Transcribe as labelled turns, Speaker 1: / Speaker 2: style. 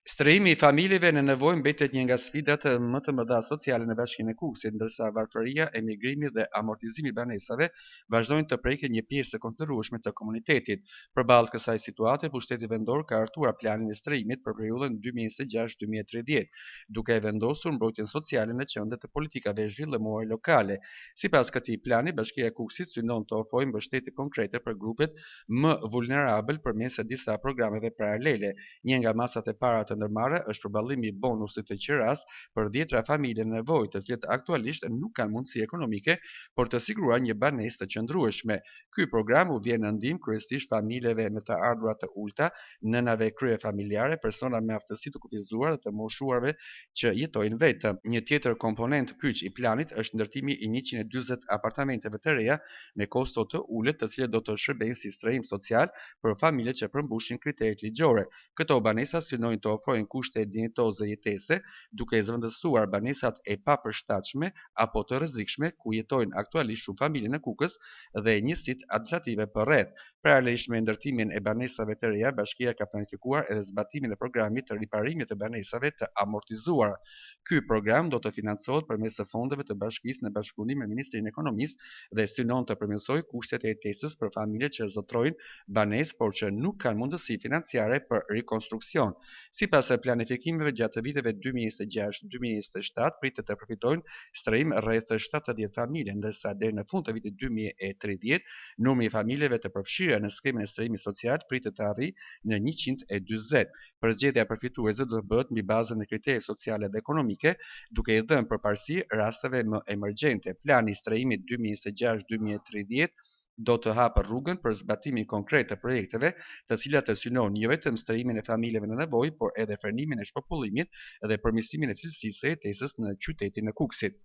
Speaker 1: Strehimi I familjeve në nevojë mbetet një nga sfidat më të mëdha sociale në Bashkinë e Kukësit, ndërsa varfëria, emigrimi dhe amortizimi I banesave vazhdojnë të prekin një pjesë të konsiderueshme të komunitetit. Përballë kësaj situate, pushteti vendor ka hartuar planin e strehimit për periudhën 2026-2030, duke vendosur mbrojtjen sociale në qendër të politikave zhvillimore lokale. Sipas këtij plani, Bashkia e Kukësit synon të ofrojë mbështetje konkrete për grupet më vulnerabël përmes disa programeve paralele. Një nga masat e para të ndërmarrë është përballimi I bonusit të qiras për 10 familje në nevojë, të cilët aktualisht nuk kanë mundësi ekonomike por të siguruar një banesë të qëndrueshme. Ky program u vjen në ndihmë kryesisht familjeve me të ardhurat të ulta, nënave kryefamiljare, persona me aftësi të kufizuar dhe të moshuarve që jetojnë vetëm. Një tjetër komponent kyç I planit është ndërtimi I 140 apartamenteve të reja me kosto të ulët, të cilët do të shërbejnë si strehim social për familjet që përmbushin kriteret ligjore. Këto banesa synojnë të ofrojnë kushte dinjitoze jetese, duke zëvendësuar banesat e papërshtatshme apo të rrezikshme ku jetojnë aktualisht shumë familje në Kukës dhe njësitë administrative përreth. Paralelisht me ndërtimin e banesave të reja, Bashkia ka planifikuar edhe zbatimin e programit të riparimit të banesave të amortizuara. Ky program do të financohet përmes fondeve të bashkisë në bashkëpunim me Ministrinë e Ekonomisë dhe synon të përmirësojë kushtet e jetesës për familjet që zotrojnë banesë por që nuk kanë mundësi financiare për rikonstruksion. Sipas planifikimeve gjatë viteve 2026-2027 pritet të përfitojnë strehim rreth 70 familje, ndërsa deri në fund të vitit 2030 numri I familjeve të përfshira në skemën e strehimit social pritet të arrijë në 140. Përzgjedhja përfituese do të bëhet mbi bazën e kritereve sociale dhe ekonomike, duke I dhënë përparësi rasteve më emergjente. Plani I strehimit 2026-2030 do të hapë rrugën për zbatimin konkret të projekteve, të cilat synojnë jo vetëm strehimin e familjeve në nevojë, por edhe frenimin e shpopullimit dhe përmirësimin e cilësisë së jetesës në qytetin e Kukësit.